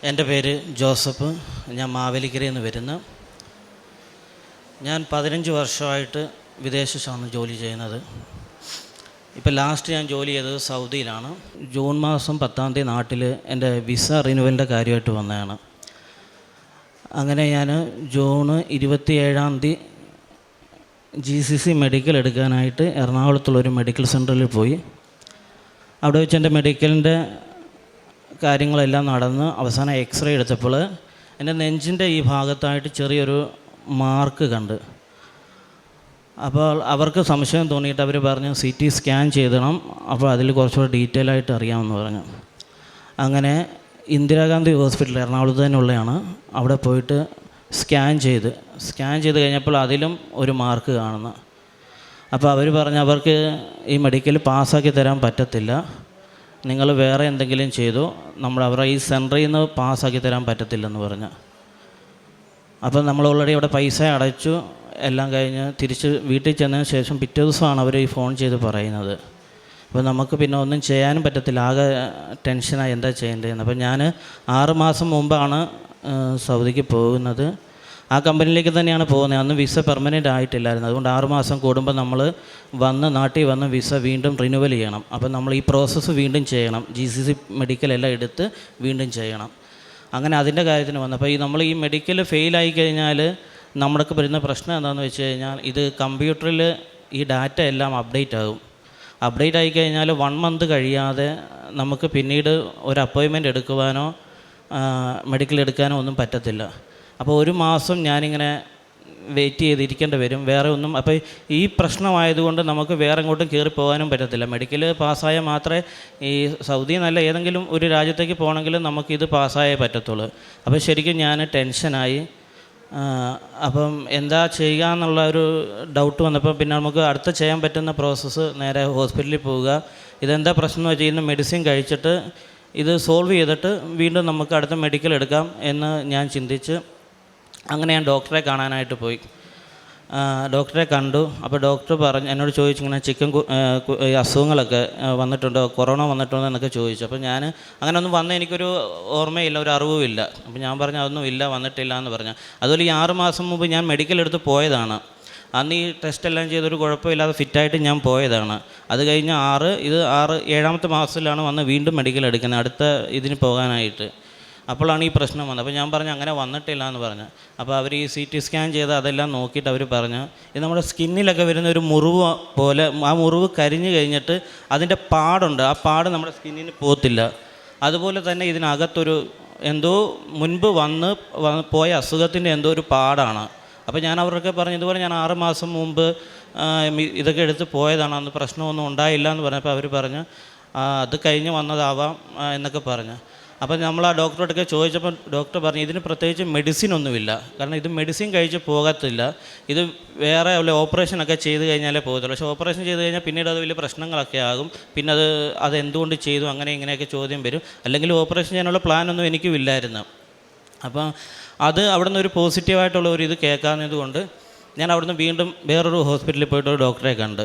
എൻ്റെ പേര് ജോസഫ്. ഞാൻ മാവേലിക്കരയിൽ നിന്ന് വരുന്നു. ഞാൻ 15 വർഷമായിട്ട് വിദേശത്താണ് ജോലി ചെയ്യുന്നത്. ഇപ്പോൾ ലാസ്റ്റ് ഞാൻ ജോലി ചെയ്തത് സൗദിയിലാണ്. ജൂൺ മാസം 10-ാം തീയതി നാട്ടിൽ എൻ്റെ വിസ റിന്യൂവലിൻ്റെ കാര്യമായിട്ട് വന്നതാണ്. അങ്ങനെ ഞാൻ ജൂൺ 27-ാം തീയതി GCC മെഡിക്കൽ എടുക്കാനായിട്ട് എറണാകുളത്തുള്ളൊരു മെഡിക്കൽ സെൻറ്ററിൽ പോയി. അവിടെ വെച്ച് എൻ്റെ മെഡിക്കലിൻ്റെ കാര്യങ്ങളെല്ലാം നടന്ന് അവസാനം എക്സ്റേ എടുത്തപ്പോൾ എൻ്റെ നെഞ്ചിൻ്റെ ഈ ഭാഗത്തായിട്ട് ചെറിയൊരു മാർക്ക് കണ്ട്. അപ്പോൾ അവർക്ക് സംശയം തോന്നിയിട്ട് അവർ പറഞ്ഞു CT സ്കാൻ ചെയ്തണം, അപ്പോൾ അതിൽ കുറച്ചുകൂടെ ഡീറ്റെയിൽ ആയിട്ട് അറിയാമെന്ന് പറഞ്ഞു. അങ്ങനെ ഇന്ദിരാഗാന്ധി ഹോസ്പിറ്റൽ എറണാകുളത്ത് തന്നെ ഉള്ളതാണ്, അവിടെ പോയിട്ട് സ്കാൻ ചെയ്ത് കഴിഞ്ഞപ്പോൾ അതിലും ഒരു മാർക്ക് കാണുന്നു. അപ്പോൾ അവർ പറഞ്ഞു അവർക്ക് ഈ മെഡിക്കൽ പാസ്സാക്കി തരാൻ പറ്റത്തില്ല, നിങ്ങൾ വേറെ എന്തെങ്കിലും ചെയ്തു, അവരുടെ ഈ സെൻറ്ററിൽ നിന്ന് പാസ്സാക്കി തരാൻ പറ്റത്തില്ലെന്ന് പറഞ്ഞു. അപ്പോൾ നമ്മൾ ഓൾറെഡി അവിടെ പൈസ അടച്ചു, എല്ലാം കഴിഞ്ഞ് തിരിച്ച് വീട്ടിൽ ചെന്നതിന് ശേഷം പിറ്റേ ദിവസമാണ് അവർ ഈ ഫോൺ ചെയ്ത് പറയുന്നത്. അപ്പോൾ നമുക്ക് പിന്നെ ഒന്നും ചെയ്യാനും പറ്റത്തില്ല, ആകെ ടെൻഷനായി എന്താ ചെയ്യേണ്ടതെന്ന്. അപ്പോൾ ഞാൻ 6 മാസം മുമ്പാണ് സൗദിക്ക് പോകുന്നത്. ആ കമ്പനിയിലേക്ക് തന്നെയാണ് പോകുന്നത്. അന്ന് വിസ പെർമനൻ്റ് ആയിട്ടില്ലായിരുന്നു. അതുകൊണ്ട് 6 മാസം കൂടുമ്പോൾ നമ്മൾ നാട്ടിൽ വന്ന് വിസ വീണ്ടും റിന്യൂവൽ ചെയ്യണം. അപ്പോൾ നമ്മൾ ഈ പ്രോസസ്സ് വീണ്ടും ചെയ്യണം, GCC മെഡിക്കലെല്ലാം എടുത്ത് വീണ്ടും ചെയ്യണം. അങ്ങനെ അതിൻ്റെ കാര്യത്തിന് വന്നു. അപ്പോൾ നമ്മൾ ഈ മെഡിക്കൽ ഫെയിലായി കഴിഞ്ഞാൽ നമ്മൾക്ക് വരുന്ന പ്രശ്നം എന്താണെന്ന് വെച്ച് കഴിഞ്ഞാൽ, ഇത് കമ്പ്യൂട്ടറിൽ ഈ ഡാറ്റ എല്ലാം അപ്ഡേറ്റ് ആകും. അപ്ഡേറ്റ് ആയി കഴിഞ്ഞാൽ 1 മന്ത് കഴിയാതെ നമുക്ക് പിന്നീട് ഒരു അപ്പോയിൻമെൻറ്റ് എടുക്കുവാനോ മെഡിക്കൽ എടുക്കാനോ ഒന്നും പറ്റത്തില്ല. അപ്പോൾ 1 മാസം ഞാനിങ്ങനെ വെയിറ്റ് ചെയ്തിരിക്കേണ്ടി വരും, വേറെ ഒന്നും. അപ്പോൾ ഈ പ്രശ്നമായതുകൊണ്ട് നമുക്ക് വേറെ എങ്ങോട്ടും കയറി പോകാനും പറ്റത്തില്ല. മെഡിക്കൽ പാസ്സായാൽ മാത്രമേ ഈ സൗദി നല്ല ഏതെങ്കിലും ഒരു രാജ്യത്തേക്ക് പോകണമെങ്കിൽ നമുക്കിത് പാസ്സായേ പറ്റത്തുള്ളൂ. അപ്പോൾ ശരിക്കും ഞാൻ ടെൻഷനായി. അപ്പം എന്താ ചെയ്യുക എന്നുള്ള ഒരു ഡൗട്ട് വന്നപ്പോൾ പിന്നെ നമുക്ക് അടുത്ത ചെയ്യാൻ പറ്റുന്ന പ്രോസസ്സ് നേരെ ഹോസ്പിറ്റലിൽ പോവുക. ഇതെന്താ പ്രശ്നം എന്ന് വെച്ചാൽ ഇന്ന് മെഡിസിൻ കഴിച്ചിട്ട് ഇത് സോൾവ് ചെയ്തിട്ട് വീണ്ടും നമുക്ക് അടുത്ത മെഡിക്കൽ എടുക്കാം എന്ന് ഞാൻ ചിന്തിച്ച് അങ്ങനെ ഞാൻ ഡോക്ടറെ കാണാനായിട്ട് പോയി. ഡോക്ടറെ കണ്ടു. അപ്പോൾ ഡോക്ടർ എന്നോട് ചോദിച്ചു, ഇങ്ങനെ അസുഖങ്ങളൊക്കെ വന്നിട്ടുണ്ടോ, കൊറോണ വന്നിട്ടുണ്ടോ എന്നൊക്കെ ചോദിച്ചു. അപ്പോൾ ഞാൻ അങ്ങനെ ഒന്നും എനിക്കൊരു ഓർമ്മയില്ല, ഒരു അറിവുമില്ല. അപ്പോൾ ഞാൻ പറഞ്ഞു അതൊന്നും ഇല്ല, വന്നിട്ടില്ല എന്ന് പറഞ്ഞു. അതുപോലെ ഈ 6 മാസം മുമ്പ് ഞാൻ മെഡിക്കൽ എടുത്ത് പോയതാണ്. അന്ന് ഈ ടെസ്റ്റെല്ലാം ചെയ്തൊരു കുഴപ്പമില്ലാതെ ഫിറ്റായിട്ട് ഞാൻ പോയതാണ്. അത് കഴിഞ്ഞ് 7-ാമത്തെ മാസത്തിലാണ് വന്ന് വീണ്ടും മെഡിക്കൽ എടുക്കുന്നത്, അടുത്ത ഇതിന് പോകാനായിട്ട്. അപ്പോഴാണ് ഈ പ്രശ്നം വന്നത്. അപ്പോൾ ഞാൻ പറഞ്ഞു അങ്ങനെ വന്നിട്ടില്ല എന്ന് പറഞ്ഞു. അപ്പോൾ അവർ ഈ CT സ്കാൻ ചെയ്ത് അതെല്ലാം നോക്കിയിട്ട് അവർ പറഞ്ഞു, ഇത് നമ്മുടെ സ്കിന്നിലൊക്കെ വരുന്ന ഒരു മുറിവ് പോലെ, ആ മുറിവ് കരിഞ്ഞു കഴിഞ്ഞിട്ട് അതിൻ്റെ പാടുണ്ട്, ആ പാട് നമ്മുടെ സ്കിന്നിന് പോകത്തില്ല. അതുപോലെ തന്നെ ഇതിനകത്തൊരു എന്തോ മുൻപ് പോയ അസുഖത്തിൻ്റെ എന്തോ ഒരു പാടാണ്. അപ്പോൾ ഞാൻ അവർക്ക് പറഞ്ഞു ഇതുപോലെ ഞാൻ 6 മാസം മുമ്പ് ഇതൊക്കെ എടുത്ത് പോയതാണ്, അന്ന് പ്രശ്നമൊന്നും ഉണ്ടായില്ല എന്ന് പറഞ്ഞപ്പോൾ അവർ പറഞ്ഞു അത് കഴിഞ്ഞ് വന്നതാവാം എന്നൊക്കെ പറഞ്ഞു. അപ്പോൾ നമ്മൾ ആ ഡോക്ടറോടൊക്കെ ചോദിച്ചപ്പോൾ ഡോക്ടർ പറഞ്ഞു ഇതിന് പ്രത്യേകിച്ച് മെഡിസിൻ ഒന്നുമില്ല, കാരണം ഇത് മെഡിസിൻ കഴിച്ച് പോകത്തില്ല, ഇത് വേറെ ഓപ്പറേഷനൊക്കെ ചെയ്ത് കഴിഞ്ഞാലേ പോകത്തുള്ളൂ. പക്ഷേ ഓപ്പറേഷൻ ചെയ്ത് കഴിഞ്ഞാൽ പിന്നീട് അത് വലിയ പ്രശ്നങ്ങളൊക്കെ ആകും, പിന്നെ അത് എന്തുകൊണ്ട് ചെയ്തു അങ്ങനെ ഇങ്ങനെയൊക്കെ ചോദ്യം വരും. അല്ലെങ്കിൽ ഓപ്പറേഷൻ ചെയ്യാനുള്ള പ്ലാനൊന്നും എനിക്കും ഇല്ലായിരുന്നു. അപ്പം അത് അവിടെ നിന്ന് ഒരു പോസിറ്റീവായിട്ടുള്ള ഒരു ഇത് കേൾക്കാഞ്ഞതുകൊണ്ട് ഞാൻ അവിടുന്ന് വീണ്ടും വേറൊരു ഹോസ്പിറ്റലിൽ പോയിട്ട് ഒരു ഡോക്ടറെ കണ്ട്.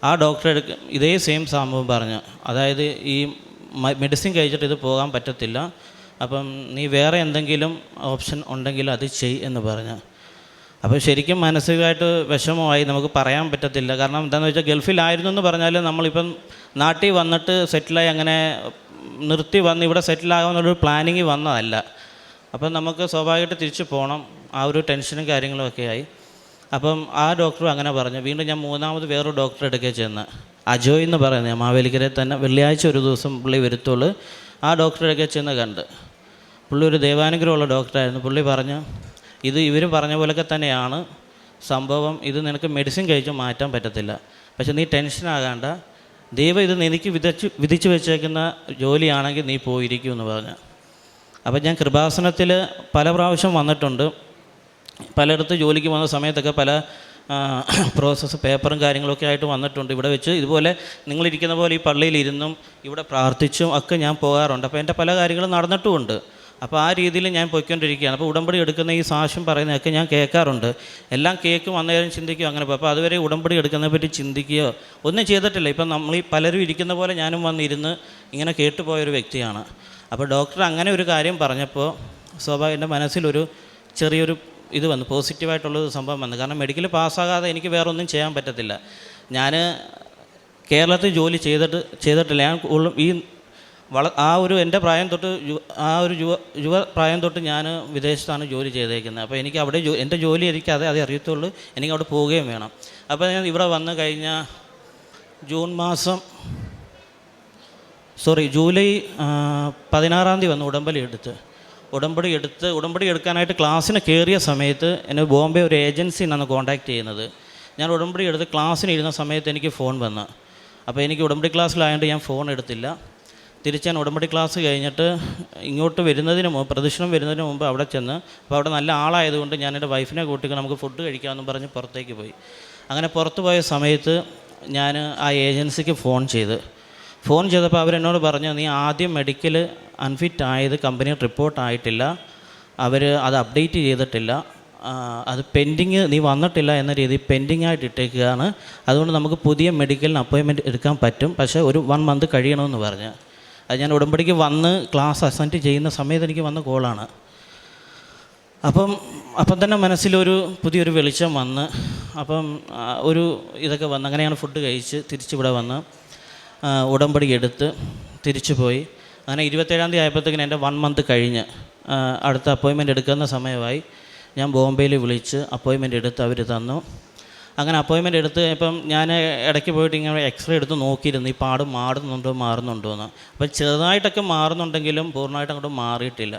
ആ ഡോക്ടറെ ഇതേ സെയിം സംഭവം പറഞ്ഞു, അതായത് ഈ മെഡിസിൻ കഴിച്ചിട്ട് ഇത് പോകാൻ പറ്റത്തില്ല, അപ്പം നീ വേറെ എന്തെങ്കിലും ഓപ്ഷൻ ഉണ്ടെങ്കിൽ അത് എന്ന് പറഞ്ഞു. അപ്പോൾ ശരിക്കും മാനസികമായിട്ട് വിഷമമായി, നമുക്ക് പറയാൻ പറ്റത്തില്ല. കാരണം എന്താണെന്ന് വെച്ചാൽ ഗൾഫിലായിരുന്നു എന്ന് പറഞ്ഞാൽ നമ്മളിപ്പം നാട്ടിൽ വന്നിട്ട് സെറ്റിലായി അങ്ങനെ നിർത്തി വന്ന് ഇവിടെ സെറ്റിലാകാമെന്നുള്ളൊരു പ്ലാനിങ് വന്നതല്ല. അപ്പം നമുക്ക് സ്വാഭാവികമായിട്ട് തിരിച്ചു പോകണം, ആ ഒരു ടെൻഷനും കാര്യങ്ങളുമൊക്കെ ആയി. അപ്പം ആ ഡോക്ടർ അങ്ങനെ പറഞ്ഞു. വീണ്ടും ഞാൻ 3ാമത് വേറൊരു ഡോക്ടറെ എടുക്കുക ചെന്ന്, അജോയ് എന്ന് പറയുന്നത്, മാവേലിക്കരയിൽ തന്നെ, വെള്ളിയാഴ്ച ഒരു ദിവസം പുള്ളി വരുത്തുള്ളൂ. ആ ഡോക്ടറെയൊക്കെ ചെന്ന് കണ്ട്. പുള്ളി ഒരു ദൈവാനുഗ്രഹമുള്ള ഡോക്ടറായിരുന്നു. പുള്ളി പറഞ്ഞു ഇവർ പറഞ്ഞ പോലെയൊക്കെ തന്നെയാണ് സംഭവം, ഇത് നിനക്ക് മെഡിസിൻ കഴിച്ച് മാറ്റാൻ പറ്റത്തില്ല, പക്ഷെ നീ ടെൻഷനാകാണ്ട, ദൈവം ഇത് എനിക്ക് വിധിച്ച് വെച്ചേക്കുന്ന ജോലിയാണെങ്കിൽ നീ പോയിരിക്കും എന്ന് പറഞ്ഞു. അപ്പം ഞാൻ കൃപാസനത്തിൽ പല പ്രാവശ്യം വന്നിട്ടുണ്ട്, പലയിടത്ത് ജോലിക്ക് വന്ന സമയത്തൊക്കെ പല പ്രോസസ്സ് പേപ്പറും കാര്യങ്ങളൊക്കെ ആയിട്ട് വന്നിട്ടുണ്ട്. ഇവിടെ വെച്ച് ഇതുപോലെ നിങ്ങളിരിക്കുന്ന പോലെ ഈ പള്ളിയിലിരുന്നും ഇവിടെ പ്രാർത്ഥിച്ചും ഒക്കെ ഞാൻ പോകാറുണ്ട്. അപ്പോൾ എൻ്റെ പല കാര്യങ്ങളും നടന്നിട്ടുമുണ്ട്. അപ്പോൾ ആ രീതിയിൽ ഞാൻ പോയിക്കൊണ്ടിരിക്കുകയാണ്. അപ്പോൾ ഉടമ്പടി എടുക്കുന്ന ഈ സാക്ഷ്യം പറയുന്നതൊക്കെ ഞാൻ കേൾക്കാറുണ്ട്. എല്ലാം കേൾക്കും, അന്നേരം ചിന്തിക്കുകയോ അങ്ങനെ. അപ്പോൾ അതുവരെ ഉടമ്പടി എടുക്കുന്നതിനെ പറ്റി ചിന്തിക്കുകയോ ഒന്നും ചെയ്തിട്ടില്ല. ഇപ്പം നമ്മൾ ഈ പലരും ഇരിക്കുന്ന പോലെ ഞാനും വന്നിരുന്ന് ഇങ്ങനെ കേട്ടുപോയൊരു വ്യക്തിയാണ്. അപ്പോൾ ഡോക്ടർ അങ്ങനെ ഒരു കാര്യം പറഞ്ഞപ്പോൾ സ്വാഭാവികം എൻ്റെ മനസ്സിലൊരു ചെറിയൊരു ഇത് വന്നു, പോസിറ്റീവായിട്ടുള്ളൊരു സംഭവം വന്നു. കാരണം മെഡിക്കൽ പാസ്സാകാതെ എനിക്ക് വേറെ ഒന്നും ചെയ്യാൻ പറ്റത്തില്ല. ഞാൻ കേരളത്തിൽ ജോലി ചെയ്തിട്ടില്ല. ഞാൻ ഈ ആ ഒരു എൻ്റെ പ്രായം തൊട്ട് ആ ഒരു യുവ പ്രായം തൊട്ട് ഞാൻ വിദേശത്താണ് ജോലി ചെയ്തേക്കുന്നത്. അപ്പോൾ എനിക്ക് അവിടെ എൻ്റെ ജോലി എനിക്ക് അതേ അറിയത്തുള്ളൂ, എനിക്ക് അവിടെ പോവുകയും വേണം. അപ്പോൾ ഞാൻ ഇവിടെ വന്ന് കഴിഞ്ഞ ജൂലൈ 16 വന്ന് ഉടമ്പടി എടുക്കാനായിട്ട് ക്ലാസ്സിന് കയറിയ സമയത്ത് എന്നെ ബോംബെ ഒരു ഏജൻസി നിന്നാണ് കോൺടാക്റ്റ് ചെയ്യുന്നത്. ഞാൻ ഉടമ്പടി എടുത്ത് ക്ലാസ്സിന് ഇരുന്ന സമയത്ത് എനിക്ക് ഫോൺ വന്നു. അപ്പോൾ എനിക്ക് ഉടമ്പടി ക്ലാസ്സിലായതുകൊണ്ട് ഞാൻ ഫോൺ എടുത്തില്ല. തിരിച്ച് ഞാൻ ഉടമ്പടി ക്ലാസ് കഴിഞ്ഞിട്ട് ഇങ്ങോട്ട് പ്രദക്ഷിണം വരുന്നതിന് മുമ്പ് അവിടെ ചെന്ന്, അപ്പോൾ അവിടെ നല്ല ആളായതുകൊണ്ട് ഞാൻ എൻ്റെ വൈഫിനെ കൂട്ടിക്ക് നമുക്ക് ഫുഡ് കഴിക്കാമെന്ന് പറഞ്ഞ് പുറത്തേക്ക് പോയി. അങ്ങനെ പുറത്ത് പോയ സമയത്ത് ഞാൻ ആ ഏജൻസിക്ക് ഫോൺ ചെയ്തപ്പോൾ അവരെന്നോട് പറഞ്ഞു, നീ ആദ്യം മെഡിക്കൽ അൺഫിറ്റ് ആയത് കമ്പനി റിപ്പോർട്ട് ആയിട്ടില്ല, അവർ അത് അപ്ഡേറ്റ് ചെയ്തിട്ടില്ല, അത് പെൻഡിങ്, നീ വന്നിട്ടില്ല എന്ന രീതിയിൽ പെൻഡിങ് ആയിട്ട് ഇട്ടേക്കുകയാണ്. അതുകൊണ്ട് നമുക്ക് പുതിയ മെഡിക്കലിന് അപ്പോയിൻമെൻറ്റ് എടുക്കാൻ പറ്റും, പക്ഷേ ഒരു 1 മന്ത് കഴിയണമെന്ന് പറഞ്ഞ്. അത് ഞാൻ ഉടമ്പടിക്ക് വന്ന് ക്ലാസ് അറ്റൻഡ് ചെയ്യുന്ന സമയത്ത് എനിക്ക് വന്ന കോളാണ്. അപ്പം തന്നെ മനസ്സിലൊരു പുതിയൊരു വെളിച്ചം വന്ന്, ഒരു ഇതൊക്കെ വന്ന്, അങ്ങനെയാണ് ഫുഡ് കഴിച്ച് തിരിച്ചിവിടെ വന്ന് ഉടമ്പടി എടുത്ത് തിരിച്ചു പോയി. അങ്ങനെ 27 ആയപ്പോഴത്തേക്കിന് എൻ്റെ 1 മന്ത് കഴിഞ്ഞ് അടുത്ത അപ്പോയിൻമെൻറ്റ് എടുക്കുന്ന സമയമായി. ഞാൻ ബോംബെയിൽ വിളിച്ച് അപ്പോയിൻമെൻറ്റ് എടുത്ത് അവർ തന്നു. അങ്ങനെ അപ്പോയിൻമെൻറ്റ് എടുത്ത് ഇപ്പം ഞാൻ ഇടയ്ക്ക് പോയിട്ട് ഇങ്ങനെ എക്സ്റേ എടുത്ത് നോക്കിയിരുന്നു, ഈ പാട് മാറുന്നുണ്ടോ എന്ന്. അപ്പോൾ ചെറുതായിട്ടൊക്കെ മാറുന്നുണ്ടെങ്കിലും പൂർണ്ണമായിട്ട് അങ്ങോട്ട് മാറിയിട്ടില്ല.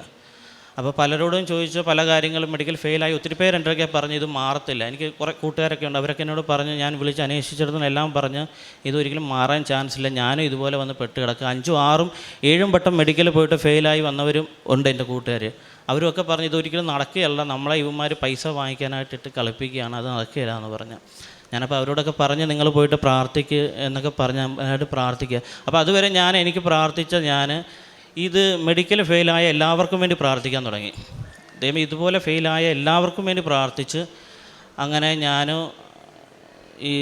അപ്പോൾ പലരോടും ചോദിച്ചു, പല കാര്യങ്ങളും മെഡിക്കൽ ഫെയിലായി ഒത്തിരി പേര് എൻ്റെ പറഞ്ഞ് ഇത് മാറത്തില്ല. എനിക്ക് കുറേ കൂട്ടുകാരൊക്കെ ഉണ്ട്, അവരൊക്കെ എന്നോട് പറഞ്ഞ്, ഞാൻ വിളിച്ച് അന്വേഷിച്ചിടത്തുനിന്ന് എല്ലാം പറഞ്ഞ് ഇതൊരിക്കലും മാറാൻ ചാൻസ് ഇല്ല, ഞാനും ഇതുപോലെ വന്ന് പെട്ട് കിടക്കുക. 5, 6, 7 വട്ടം മെഡിക്കൽ പോയിട്ട് ഫെയിലായി വന്നവരും ഉണ്ട് എൻ്റെ കൂട്ടുകാർ. അവരുമൊക്കെ പറഞ്ഞ് ഇതൊരിക്കലും നടക്കുകയല്ല, നമ്മളെ ഇവന്മാർ പൈസ വാങ്ങിക്കാനായിട്ടിട്ട് കളിപ്പിക്കുകയാണ്, അത് നടക്കുകയില്ല എന്ന് പറഞ്ഞ്. ഞാനപ്പോൾ അവരോടൊക്കെ പറഞ്ഞ് നിങ്ങൾ പോയിട്ട് പ്രാർത്ഥിക്കുക എന്നൊക്കെ പറഞ്ഞ് അതിനായിട്ട് പ്രാർത്ഥിക്കുക. അപ്പോൾ അതുവരെ എനിക്ക് പ്രാർത്ഥിച്ച ഇത് മെഡിക്കൽ ഫെയിലായ എല്ലാവർക്കും വേണ്ടി പ്രാർത്ഥിക്കാൻ തുടങ്ങി. ദൈവം ഇതുപോലെ ഫെയിലായ എല്ലാവർക്കും വേണ്ടി പ്രാർത്ഥിച്ച് അങ്ങനെ ഞാൻ ഈ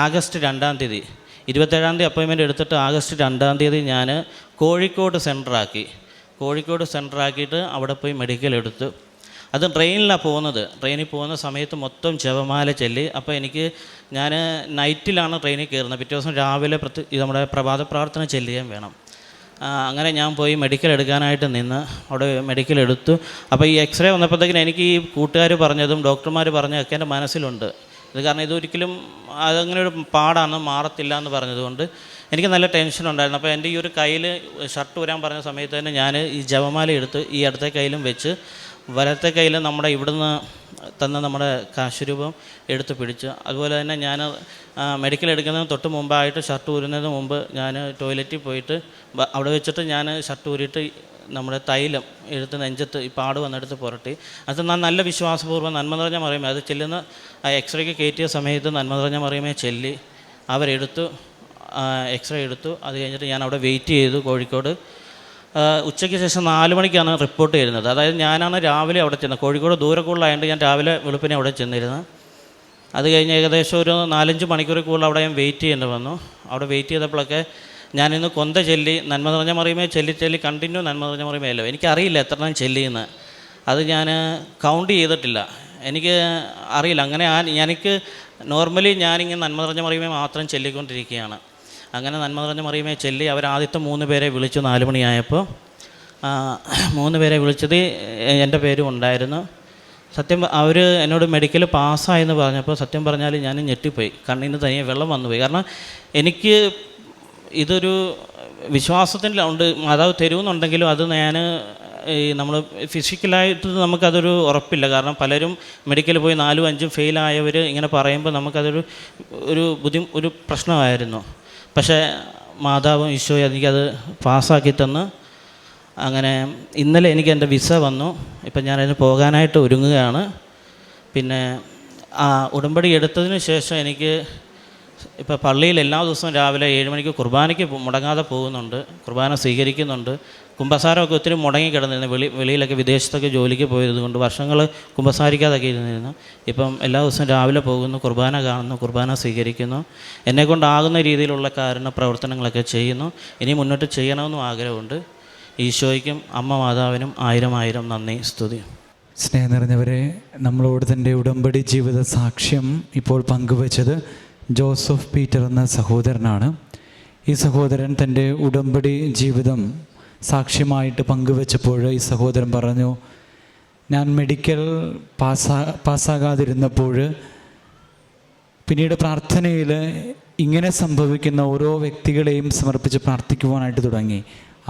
ആഗസ്റ്റ് 2 തീയതി 27 അപ്പോയിൻമെൻറ്റ് എടുത്തിട്ട് ആഗസ്റ്റ് 2 ഞാൻ കോഴിക്കോട് സെൻറ്ററാക്കിയിട്ട് അവിടെ പോയി മെഡിക്കൽ എടുത്തു. അത് ട്രെയിനിലാണ് പോകുന്നത്. ട്രെയിനിൽ പോകുന്ന സമയത്ത് മൊത്തം ജപമാല ചൊല്ലി. അപ്പോൾ ഞാൻ നൈറ്റിലാണ് ട്രെയിനിൽ കയറുന്നത്, പിറ്റേ ദിവസം രാവിലെ നമ്മുടെ പ്രഭാത പ്രാർത്ഥന ചെല്ലുകയും വേണം. അങ്ങനെ ഞാൻ പോയി മെഡിക്കൽ എടുക്കാനായിട്ട് നിന്ന് അവിടെ മെഡിക്കൽ എടുത്തു. അപ്പോൾ ഈ എക്സ്റേ വന്നപ്പോഴത്തേക്കിന് എനിക്ക് ഈ കൂട്ടുകാർ പറഞ്ഞതും ഡോക്ടർമാർ പറഞ്ഞതൊക്കെ എൻ്റെ മനസ്സിലുണ്ട്. ഇത് കാരണം ഇതൊരിക്കലും അതങ്ങനെ ഒരു പാടാണ്, മാറത്തില്ല എന്ന് പറഞ്ഞതുകൊണ്ട് എനിക്ക് നല്ല ടെൻഷൻ ഉണ്ടായിരുന്നു. അപ്പോൾ എൻ്റെ ഈ ഒരു കയ്യിൽ ഷർട്ട് ഊരാൻ പറഞ്ഞ സമയത്ത് തന്നെ ഞാൻ ഈ ജപമാല എടുത്ത് ഈ അടുത്ത കയ്യിലും വെച്ച് വലത്തെ കയ്യിൽ നമ്മുടെ ഇവിടുന്ന് തന്ന നമ്മുടെ കാശുരൂപം എടുത്ത് പിടിച്ച്, അതുപോലെ തന്നെ ഞാൻ മെഡിക്കൽ എടുക്കുന്നതിന് തൊട്ട് മുമ്പായിട്ട് ഷർട്ട് ഊരുന്നതിന് മുമ്പ് ഞാൻ ടോയ്ലറ്റിൽ പോയിട്ട് അവിടെ വെച്ചിട്ട് ഞാൻ ഷർട്ട് ഊരിയിട്ട് നമ്മുടെ തൈലം എടുത്ത് നെഞ്ചത്ത് ഈ പാട് വന്നെടുത്ത് പുരട്ടി. അത് ഞാൻ നല്ല വിശ്വാസപൂർവ്വം നന്മ നിറഞ്ഞ മറിയമേ, അത് ചെല്ലുന്ന എക്സ്റേക്ക് കയറ്റിയ സമയത്ത് നന്മ നിറഞ്ഞ മറിയമേ ചെല്ലി അവരെടുത്തു, എക്സ്റേ എടുത്തു. അത് കഴിഞ്ഞിട്ട് ഞാൻ അവിടെ വെയിറ്റ് ചെയ്തു കോഴിക്കോട്. ഉച്ചയ്ക്ക് ശേഷം 4 മണിക്കാണ് റിപ്പോർട്ട് വരുന്നത്. അതായത് ഞാനാണ് രാവിലെ അവിടെ ചെന്നത്. കോഴിക്കോട് ദൂരെ കൂടുതലായതുകൊണ്ട് ഞാൻ രാവിലെ വെളുപ്പിനെ അവിടെ ചെന്നിരുന്നത്. അത് കഴിഞ്ഞ് ഏകദേശം ഒരു 4-5 മണിക്കൂർ കൂടുതൽ അവിടെ ഞാൻ വെയിറ്റ് ചെയ്യേണ്ടി വന്നു. അവിടെ വെയിറ്റ് ചെയ്തപ്പോഴൊക്കെ ഞാനിന്ന് കൊന്ത ചൊല്ലി നന്മ നിറഞ്ഞ മറിയമേ ചെല്ലി കണ്ടിന്യൂ നന്മ നിറഞ്ഞ മറിയമേയല്ലോ. എനിക്കറിയില്ല എത്ര ഞാൻ ചെല്ലിയെന്ന്, അത് ഞാൻ കൗണ്ട് ചെയ്തിട്ടില്ല, എനിക്ക് അറിയില്ല. അങ്ങനെ എനിക്ക് നോർമലി ഞാനിങ്ങനെ നന്മ നിറഞ്ഞ മറിയമേ മാത്രം ചൊല്ലിക്കൊണ്ടിരിക്കുകയാണ്. അങ്ങനെ നന്മ നിറഞ്ഞ മറിയമേ ചൊല്ലി ആദ്യത്തെ 3 പേരെ വിളിച്ചു. 4 മണിയായപ്പോൾ 3 പേരെ വിളിച്ചത് എൻ്റെ പേരും ഉണ്ടായിരുന്നു. സത്യം അവർ എന്നോട് മെഡിക്കൽ പാസ്സായെന്ന് പറഞ്ഞപ്പോൾ സത്യം പറഞ്ഞാൽ ഞാൻ ഞെട്ടിപ്പോയി. കണ്ണിന് തനിയെ വെള്ളം വന്നുപോയി. കാരണം എനിക്ക് ഇതൊരു വിശ്വാസത്തിലുണ്ട്, മാതാവ് തരുമെന്നുണ്ടെങ്കിലും അത് നമ്മൾ ഫിസിക്കലായിട്ട് നമുക്കതൊരു ഉറപ്പില്ല. കാരണം പലരും മെഡിക്കൽ പോയി 4ഉം 5ഉം ഫെയിലായവർ ഇങ്ങനെ പറയുമ്പോൾ നമുക്കതൊരു ഒരു പ്രശ്നമായിരുന്നു. പക്ഷേ മാതാവും ഈശോയും എനിക്കത് പാസ്സാക്കി തന്ന്. അങ്ങനെ ഇന്നലെ എനിക്ക് എൻ്റെ വിസ വന്നു. ഇപ്പം ഞാനതിന് പോകാനായിട്ട് ഒരുങ്ങുകയാണ്. പിന്നെ ഉടമ്പടി എടുത്തതിന് ശേഷം എനിക്ക് ഇപ്പോൾ പള്ളിയിൽ എല്ലാ ദിവസവും രാവിലെ 7 മണിക്ക് കുർബാനയ്ക്ക് മുടങ്ങാതെ പോകുന്നുണ്ട്, കുർബാന സ്വീകരിക്കുന്നുണ്ട്. കുമ്പസാരമൊക്കെ ഒത്തിരി മുടങ്ങി കിടന്നിരുന്നു. വെളിയിലൊക്കെ വിദേശത്തൊക്കെ ജോലിക്ക് പോയതുകൊണ്ട് വർഷങ്ങൾ കുമ്പസാരിക്കാതൊക്കെ ഇരുന്നിരുന്നു. ഇപ്പം എല്ലാ ദിവസവും രാവിലെ പോകുന്നു, കുർബാന കാണുന്നു, കുർബാന സ്വീകരിക്കുന്നു. എന്നെക്കൊണ്ടാകുന്ന രീതിയിലുള്ള കാരുണ്യ പ്രവർത്തനങ്ങളൊക്കെ ചെയ്യുന്നു. ഇനി മുന്നോട്ട് ചെയ്യണമെന്നും ആഗ്രഹമുണ്ട്. ഈശോയ്ക്കും അമ്മ മാതാവിനും ആയിരം ആയിരം നന്ദി സ്തുതി. സ്നേഹം നിറഞ്ഞവരെ, നമ്മളോട് തൻ്റെ ഉടമ്പടി ജീവിത സാക്ഷ്യം ഇപ്പോൾ പങ്കുവച്ചത് ജോസഫ് പീറ്റർ എന്ന സഹോദരനാണ്. ഈ സഹോദരൻ തൻ്റെ ഉടമ്പടി ജീവിതം സാക്ഷ്യമായിട്ട് പങ്കുവച്ചപ്പോൾ ഈ സഹോദരൻ പറഞ്ഞു, ഞാൻ മെഡിക്കൽ പാസ്സാകാതിരുന്നപ്പോൾ പിന്നീട് പ്രാർത്ഥനയിൽ ഇങ്ങനെ സംഭവിക്കുന്ന ഓരോ വ്യക്തികളെയും സമർപ്പിച്ച് പ്രാർത്ഥിക്കുവാനായിട്ട് തുടങ്ങി.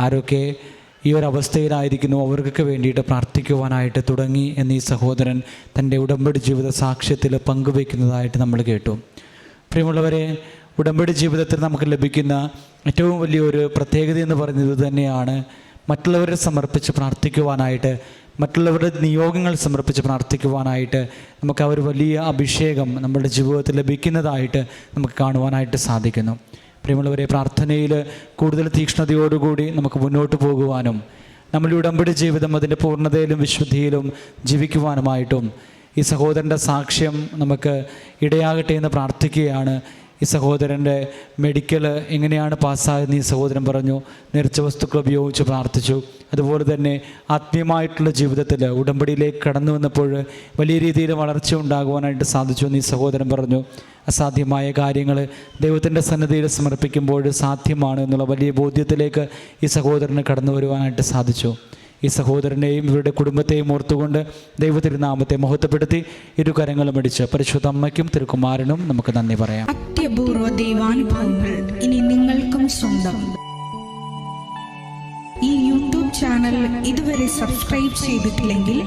ആരൊക്കെ ഈ ഒരു അവസ്ഥയിലായിരിക്കുന്നു അവർക്കൊക്കെ വേണ്ടിയിട്ട് പ്രാർത്ഥിക്കുവാനായിട്ട് തുടങ്ങി എന്ന് ഈ സഹോദരൻ തൻ്റെ ഉടമ്പടി ജീവിത സാക്ഷ്യത്തിൽ പങ്കുവയ്ക്കുന്നതായിട്ട് നമ്മൾ കേട്ടു. പ്രിയമുള്ളവരെ, ഉടമ്പടി ജീവിതത്തിൽ നമുക്ക് ലഭിക്കുന്ന ഏറ്റവും വലിയൊരു പ്രത്യേകത എന്ന് പറയുന്നത് തന്നെയാണ് മറ്റുള്ളവരെ സമർപ്പിച്ച് പ്രാർത്ഥിക്കുവാനായിട്ട്, മറ്റുള്ളവരുടെ നിയോഗങ്ങൾ സമർപ്പിച്ച് പ്രാർത്ഥിക്കുവാനായിട്ട് നമുക്ക് ആ ഒരു വലിയ അഭിഷേകം നമ്മുടെ ജീവിതത്തിൽ ലഭിക്കുന്നതായിട്ട് നമുക്ക് കാണുവാനായിട്ട് സാധിക്കുന്നു. പ്രിയമുള്ളവരെ, പ്രാർത്ഥനയിൽ കൂടുതൽ തീക്ഷ്ണതയോടുകൂടി നമുക്ക് മുന്നോട്ട് പോകുവാനും നമ്മുടെ ഉടമ്പടി ജീവിതം അതിൻ്റെ പൂർണ്ണതയിലും വിശുദ്ധിയിലും ജീവിക്കുവാനുമായിട്ടും ഈ സഹോദരൻ്റെ സാക്ഷ്യം നമുക്ക് ഇടയാകട്ടെ എന്ന് പ്രാർത്ഥിക്കുകയാണ്. ഈ സഹോദരൻ്റെ മെഡിക്കൽ എങ്ങനെയാണ് പാസ്സായതെന്ന് ഈ സഹോദരൻ പറഞ്ഞു. നേർച്ച വസ്തുക്കൾ ഉപയോഗിച്ച് പ്രാർത്ഥിച്ചു. അതുപോലെ തന്നെ ആത്മീയമായിട്ടുള്ള ജീവിതത്തിൽ ഉടമ്പടിയിലേക്ക് കടന്നു വന്നപ്പോൾ വലിയ രീതിയിൽ വളർച്ച ഉണ്ടാകുവാനായിട്ട് സാധിച്ചു എന്ന് ഈ സഹോദരൻ പറഞ്ഞു. അസാധ്യമായ കാര്യങ്ങൾ ദൈവത്തിൻ്റെ സന്നിധിയിൽ സമർപ്പിക്കുമ്പോൾ സാധ്യമാണ് എന്നുള്ള വലിയ ബോധ്യത്തിലേക്ക് ഈ സഹോദരന് കടന്നു വരുവാനായിട്ട് സാധിച്ചു. ഈ സഹോദരനെയും ഇവരുടെ കുടുംബത്തെയും ഓർത്തുകൊണ്ട് ദൈവതിരുനാമത്തെ മഹത്വപ്പെടുത്തി ഇരുകരങ്ങളും അടിച്ച് പരിശുദ്ധ അമ്മയ്ക്കും തിരുക്കുമാരനും നമുക്ക് നന്ദി പറയാം. അത്യപൂർവ ദൈവാനുഭവങ്ങൾ ഇനി നിങ്ങൾക്കും സ്വന്തം. ഈ യൂട്യൂബ് ചാനൽ ഇതുവരെ സബ്സ്ക്രൈബ് ചെയ്തിട്ടില്ലെങ്കിൽ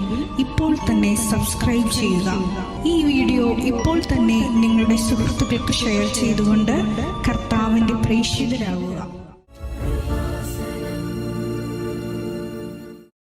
ഇപ്പോൾ തന്നെ സബ്സ്ക്രൈബ് ചെയ്യുക. ഈ വീഡിയോ ഇപ്പോൾ തന്നെ നിങ്ങളുടെ സുഹൃത്തുക്കൾക്ക് ഷെയർ ചെയ്തുകൊണ്ട് കർത്താവിൻ്റെ പ്രേക്ഷിതരാകുക.